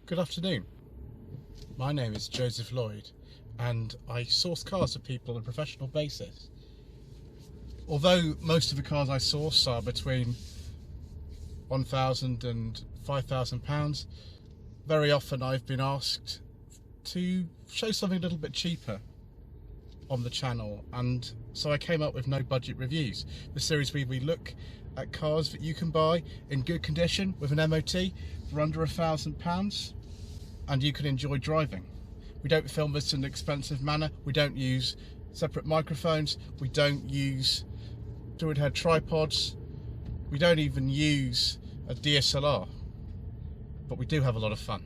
Good afternoon. My name is Joseph Lloyd and I source cars for people on a professional basis. Although most of the cars I source are between £1,000 and £5,000, very often I've been asked to show something a little bit cheaper on the channel, and so I came up with No Budget Reviews, the series where we look at cars that you can buy in good condition with an MOT for under £1,000 and you can enjoy driving. We don't film this in an expensive manner, we don't use separate microphones, we don't use fluid head tripods, we don't even use a DSLR, but we do have a lot of fun.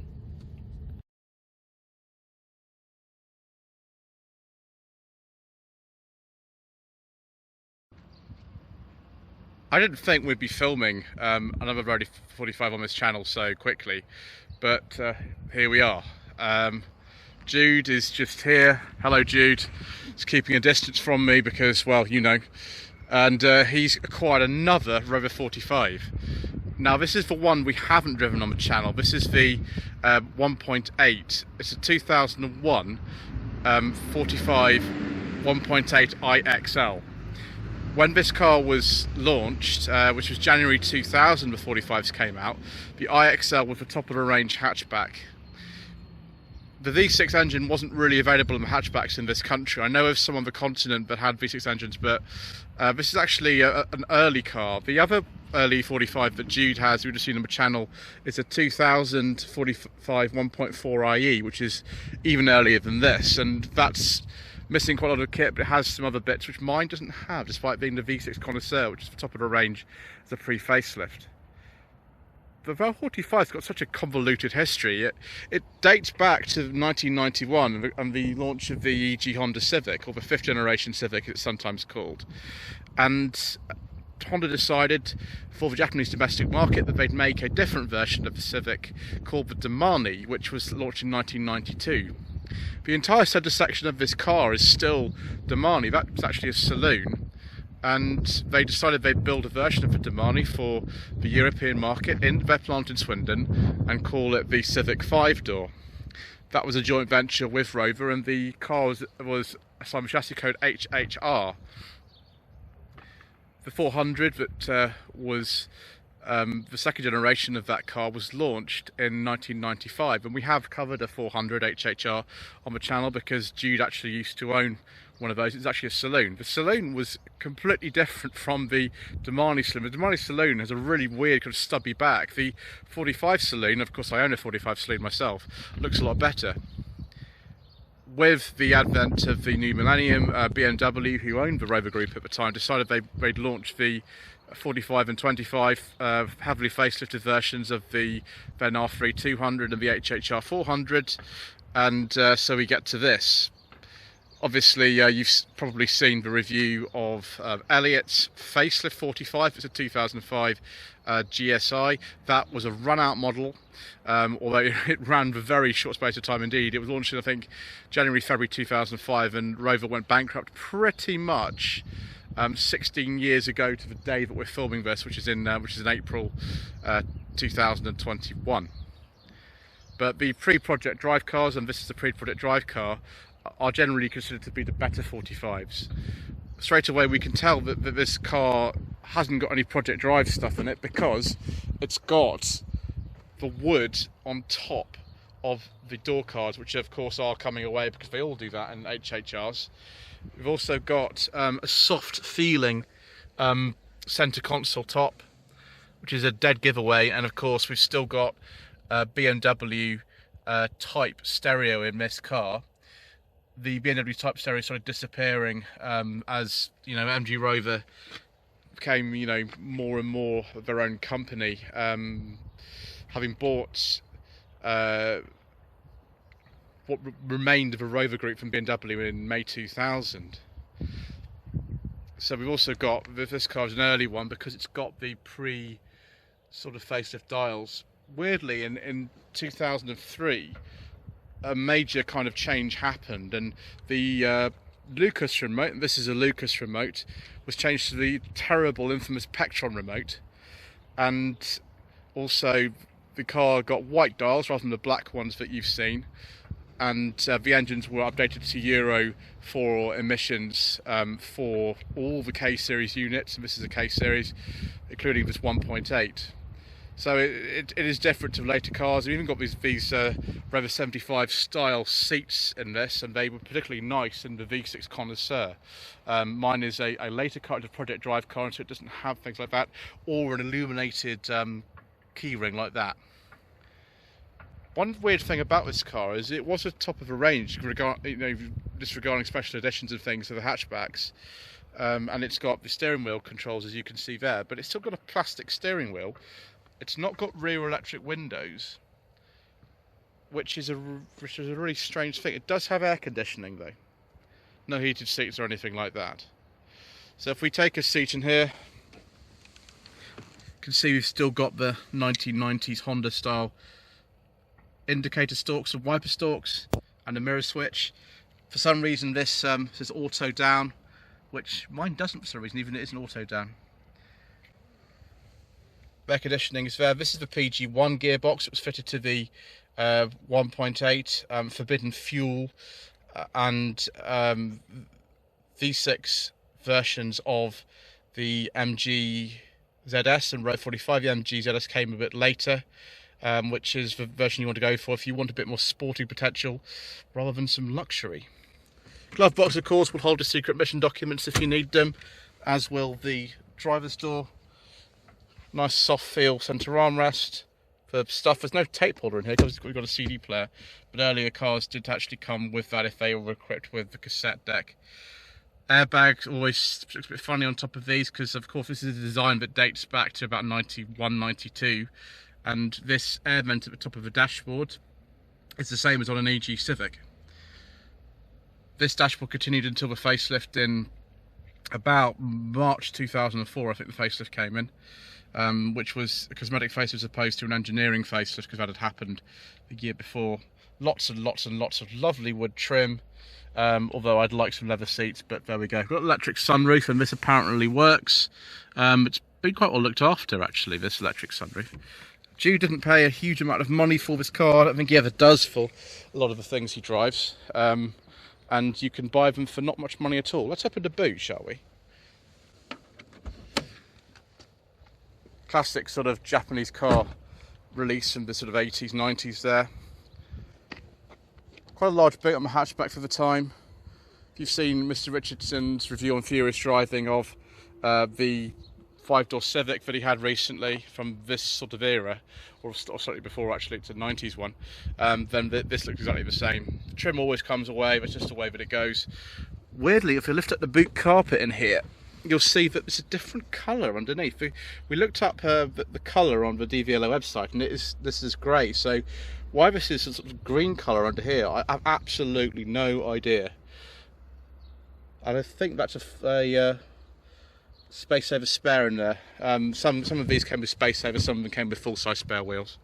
I didn't think we'd be filming another Roadie 45 on this channel so quickly, but here we are. Jude is just here. Hello Jude. He's keeping a distance from me because, well, you know, and he's acquired another Rover 45. Now this is the one we haven't driven on the channel. This is the 1.8. It's a 2001 45 1.8 iXL. When this car was launched, which was January 2000, the 45s came out, the iXL was the top of the range hatchback. The V6 engine wasn't really available in the hatchbacks in this country. I know of some on the continent that had V6 engines, but this is actually an early car. The other early 45 that Jude has, we would have seen on the channel, is a 2000 45 1.4 IE, which is even earlier than this, and that's missing quite a lot of kit, but it has some other bits which mine doesn't have, despite being the V6 connoisseur, which is the top of the range as a pre-facelift. The Rover 45's got such a convoluted history. It dates back to 1991 and the launch of the EG Honda Civic, or the 5th generation Civic it's sometimes called. And Honda decided for the Japanese domestic market that they'd make a different version of the Civic called the Domani, which was launched in 1992. The entire centre section of this car is still Domani. That was actually a saloon, and they decided they'd build a version of the Domani for the European market in their plant in Swindon and call it the Civic 5-door. That was a joint venture with Rover, and the car was assigned chassis code HHR. The 400 that was the second generation of that car was launched in 1995, and we have covered a 400 HHR on the channel because Jude actually used to own one of those. It's actually a saloon. The saloon was completely different from the Domani saloon. The Domani saloon has a really weird kind of stubby back. The 45 saloon, of course I own a 45 saloon myself, looks a lot better. With the advent of the new millennium, BMW, who owned the Rover Group at the time, decided they'd launch the 45 and 25 heavily facelifted versions of the then R3 200 and the HHR 400, and so we get to this. Obviously, you've probably seen the review of Elliot's facelift 45. It's a 2005 GSI. That was a run-out model, although it ran for a very short space of time indeed. It was launched in, I think, January, February 2005, and Rover went bankrupt pretty much 16 years ago to the day that we're filming this, which is in April 2021. But the pre-project drive cars, and this is the pre-project drive car, are generally considered to be the better 45s. Straight away we can tell that this car hasn't got any project drive stuff in it because it's got the wood on top of the door cards, which of course are coming away because they all do that in HHRs. We've also got a soft feeling centre console top, which is a dead giveaway, and of course we've still got BMW type stereo in this car. The BMW type stereo started disappearing as, you know, MG Rover became, you know, more and more of their own company, having bought what remained of a Rover Group from BMW in May 2000. So we've also got, this car is an early one because it's got the pre sort of facelift dials. Weirdly, in 2003, a major kind of change happened, and the Lucas remote, and this is a Lucas remote, was changed to the terrible, infamous Pectron remote, and also the car got white dials rather than the black ones that you've seen, and the engines were updated to Euro 4 emissions for all the K series units, and this is a K series, including this 1.8. So it is different to later cars. We've even got these Rover 75 style seats in this, and they were particularly nice in the V6 Connoisseur. Mine is a later car, it's a Project Drive car, so it doesn't have things like that, or an illuminated key ring like that. One weird thing about this car is it was a top of the range, disregarding special editions of things for the hatchbacks. And it's got the steering wheel controls, as you can see there, but it's still got a plastic steering wheel. It's not got rear electric windows, which is a really strange thing. It does have air conditioning though. No heated seats or anything like that. So if we take a seat in here, you can see we've still got the 1990s Honda style indicator stalks and wiper stalks and a mirror switch. For some reason this says auto down, which mine doesn't for some reason, even it isn't auto down. Air conditioning is there. This is the PG1 gearbox. It was fitted to the 1.8 forbidden fuel and V6 versions of the MG ZS and Road 45. The MG ZS came a bit later, which is the version you want to go for if you want a bit more sporting potential rather than some luxury. Glove box, of course, will hold the secret mission documents if you need them, as will the driver's door. Nice soft feel centre armrest for stuff. There's no tape holder in here because we've got a CD player, but earlier cars did actually come with that if they were equipped with the cassette deck. Airbags always looks a bit funny on top of these because, of course, this is a design that dates back to about 91, 92, and this air vent at the top of the dashboard is the same as on an EG Civic. This dashboard continued until the facelift in about March 2004, I think the facelift came in. Which was a cosmetic facelift as opposed to an engineering facelift because that had happened the year before. Lots and lots and lots of lovely wood trim, although I'd like some leather seats, but there we go. We've got electric sunroof, and this apparently works. It's been quite well looked after actually, this electric sunroof. Jude didn't pay a huge amount of money for this car. I don't think he ever does for a lot of the things he drives, and you can buy them for not much money at all. Let's open the boot, shall we? Classic sort of Japanese car release from the sort of 80s, 90s there. Quite a large boot on the hatchback for the time. If you've seen Mr. Richardson's review on Furious Driving of the 5-door Civic that he had recently from this sort of era, or slightly before actually, it's a 90s one, then this looks exactly the same. The trim always comes away, that's just the way that it goes. Weirdly, if you lift up the boot carpet in here, you'll see that it's a different colour underneath. We looked up the colour on the DVLO website, and this is grey. So why this is a sort of green colour under here, I have absolutely no idea. And I think that's a space saver spare in there. Some of these came with space saver, some of them came with full-size spare wheels.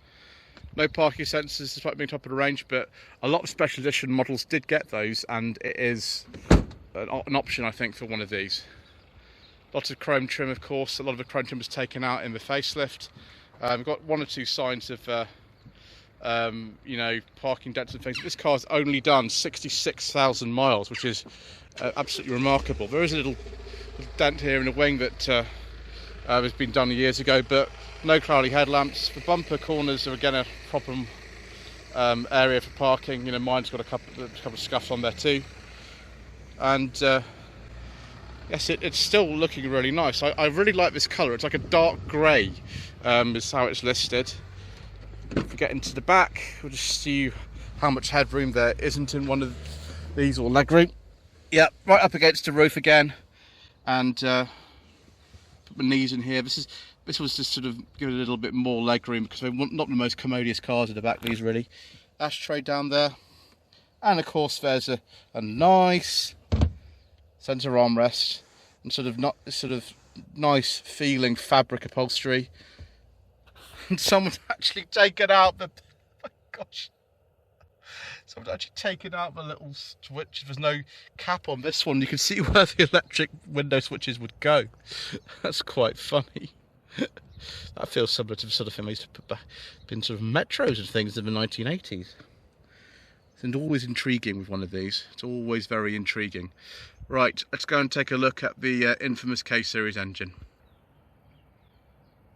No parking sensors despite being top of the range, but a lot of special edition models did get those, and it is an option I think for one of these. Lots of chrome trim, of course. A lot of the chrome trim was taken out in the facelift. We've got one or two signs of, you know, parking dents and things. This car's only done 66,000 miles, which is absolutely remarkable. There is a little dent here in the wing that has been done years ago, but no cloudy headlamps. The bumper corners are again a problem area for parking. You know, mine's got a couple of scuffs on there too, and yes, it's still looking really nice. I really like this colour. It's like a dark grey, is how it's listed. If we get into the back, we'll just see how much headroom there isn't in one of these, or legroom. Yep, right up against the roof again, and put my knees in here. This was just sort of give it a little bit more legroom because they're not the most commodious cars at the back. These really. Ashtray down there, and of course there's a nice centre armrest and sort of nice feeling fabric upholstery. And someone's actually taken out the, oh my gosh, someone's actually taken out the little switch. There's no cap on this one. You can see where the electric window switches would go. That's quite funny. That feels similar to the sort of thing they used to put back in sort of metros and things in the 1980s. It's always intriguing with one of these. It's always very intriguing. Right, let's go and take a look at the infamous K-Series engine.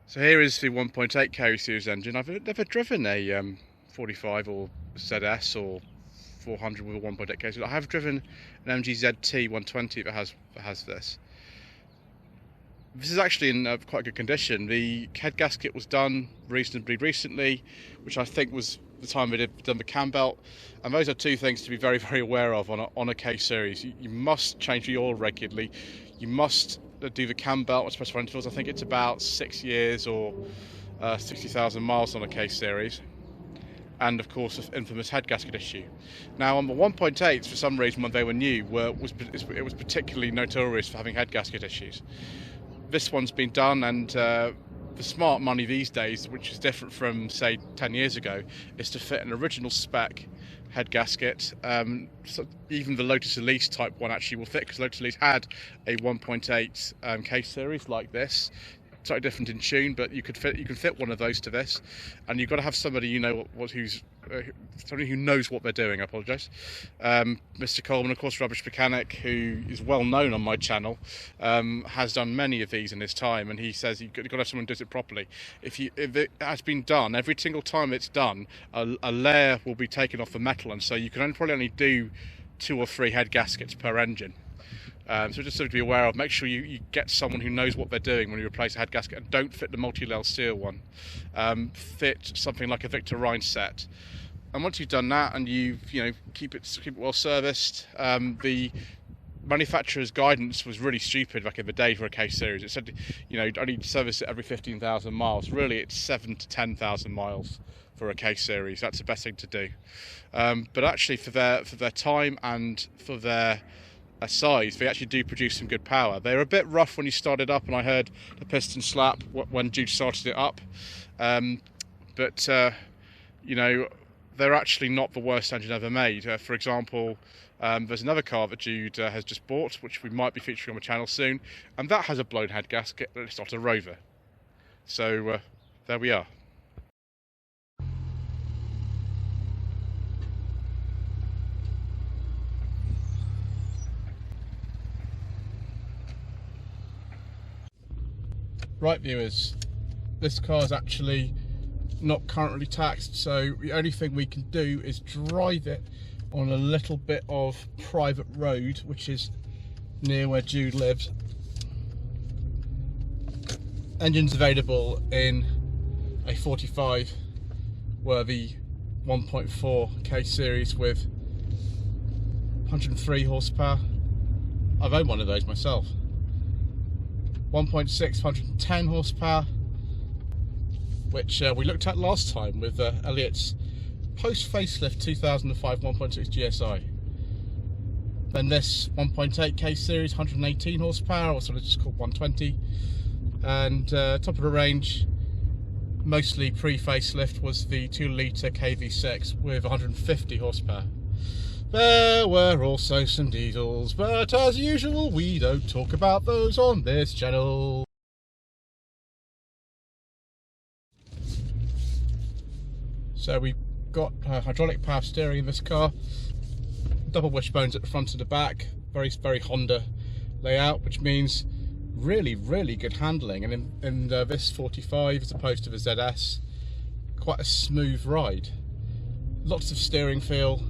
So here is the 1.8 K-Series engine. I've never driven a 45 or ZS or 400 with a 1.8 K-Series. I have driven an MG ZT 120 that has this. This is actually in quite good condition. The head gasket was done reasonably recently, which I think was the time they'd done the cam belt, and those are two things to be very, very aware of on a K-Series. You must change the oil regularly. You must do the cam belt at specified intervals. I think it's about 6 years or 60,000 miles on a K-Series. And of course, the infamous head gasket issue. Now, on the 1.8s, for some reason, when they were new, it was particularly notorious for having head gasket issues. This one's been done, and the smart money these days, which is different from, say, 10 years ago, is to fit an original spec head gasket. So even the Lotus Elise type one actually will fit, because Lotus Elise had a 1.8 K-Series like this. Slightly different in tune, but you can fit one of those to this, and you've got to have somebody somebody who knows what they're doing. I apologise. Mr. Coleman, of course, rubbish mechanic, who is well known on my channel, has done many of these in his time, and he says you've got to have someone who does it properly. If it has been done, every single time it's done, a layer will be taken off the metal, and so you can probably only do 2 or 3 head gaskets per engine. So just something to be aware of. Make sure you get someone who knows what they're doing when you replace a head gasket, and don't fit the multi-layer steel one. Fit something like a Victor Rhine set. And once you've done that, and keep it well serviced, the manufacturer's guidance was really stupid back in the day for a K-Series. It said, I need to service it every 15,000 miles. Really, it's 7,000 to 10,000 miles for a K-Series. That's the best thing to do. But actually, for their time and for their size, they actually do produce some good power. They're a bit rough when you start it up, and I heard the piston slap when Jude started it up. But they're actually not the worst engine ever made. For example, there's another car that Jude has just bought, which we might be featuring on the channel soon, and that has a blown head gasket, but it's not a Rover. So there we are. Right, viewers, this car is actually not currently taxed, so the only thing we can do is drive it on a little bit of private road, which is near where Jude lives. Engines available in a 45 were the 1.4 K-Series with 103 horsepower. I've owned one of those myself. 1.6, 110 horsepower, which we looked at last time with Elliot's post-facelift 2005 1.6 GSI. Then this 1.8 K-Series, 118 horsepower, or sort of just called 120. And top of the range, mostly pre-facelift, was the 2-litre KV6 with 150 horsepower. There were also some diesels, but as usual, we don't talk about those on this channel. So we've got hydraulic power steering in this car, double wishbones at the front and the back, very, very Honda layout, which means really, really good handling. And in this 45, as opposed to the ZS, quite a smooth ride. Lots of steering feel.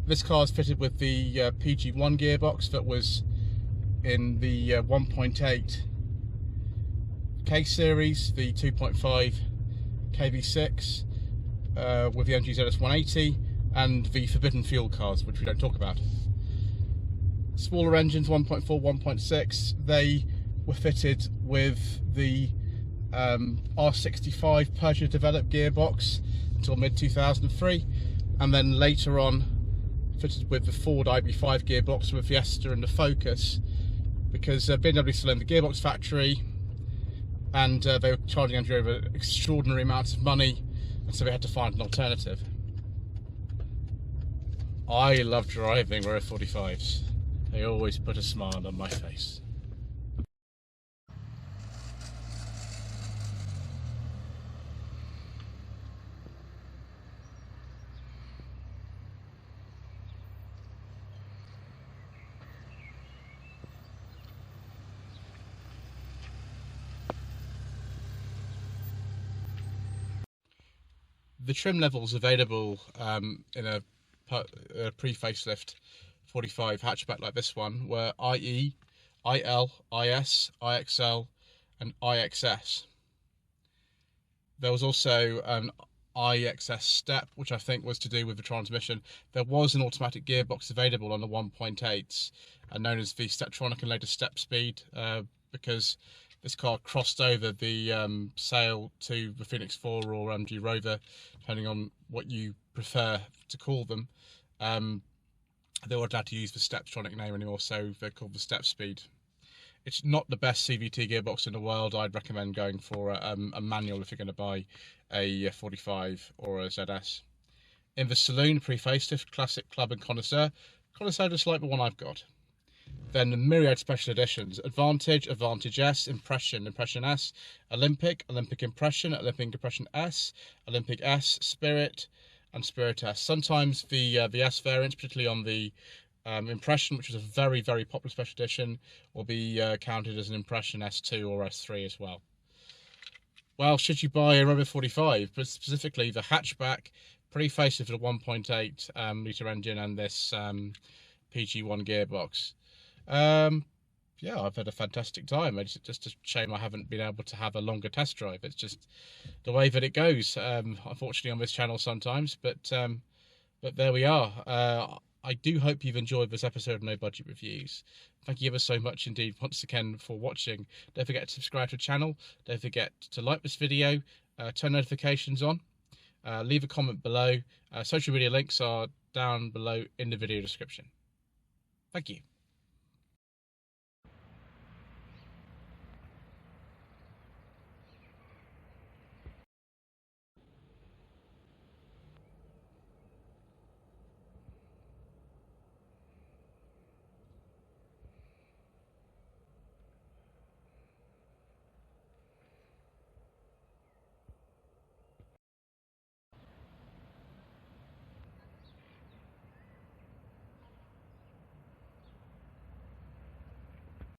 This car is fitted with the PG1 gearbox that was in the 1.8 K-Series, the 2.5 KV6 with the MG ZS 180, and the forbidden fuel cars, which we don't talk about. Smaller engines, 1.4, 1.6, they were fitted with the R65 Peugeot developed gearbox until mid-2003, and then later on fitted with the Ford IB5 gearbox with the Fiesta and the Focus, because BMW still owned the gearbox factory, and they were charging MG Rover extraordinary amounts of money, and so they had to find an alternative. I love driving Rover 45s. They always put a smile on my face. The trim levels available in a pre-facelift 45 hatchback like this one were IE, IL, IS, iXL and iXS. There was also an iXS step, which I think was to do with the transmission. There was an automatic gearbox available on the 1.8s, known as the Steptronic and later step speed, because this car crossed over the sale to the Phoenix 4 or MG Rover, depending on what you prefer to call them. They weren't allowed to use the Steptronic name anymore, so they're called the step speed. It's not the best CVT gearbox in the world. I'd recommend going for a manual if you're going to buy a 45 or a ZS. In the saloon, pre-facelift, classic, club and connoisseur. Connoisseur just like the one I've got. Then the myriad special editions: Advantage, Advantage S, Impression, Impression S, Olympic, Olympic Impression, Olympic Impression S, Olympic S, Spirit and Spirit S. Sometimes the S variants, particularly on the Impression, which was a very, very popular special edition, will be counted as an Impression S2 or S3 as well. Well, should you buy a Rover 45, but specifically the hatchback, pre-facelift for the 1.8 litre engine and this PG1 gearbox? Yeah, I've had a fantastic time. It's just a shame I haven't been able to have a longer test drive. It's just the way that it goes, unfortunately, on this channel sometimes. But there we are. I do hope you've enjoyed this episode of No Budget Reviews. Thank you ever so much indeed once again for watching. Don't forget to subscribe to the channel. Don't forget to like this video, turn notifications on, leave a comment below. Social media links are down below in the video description. Thank you.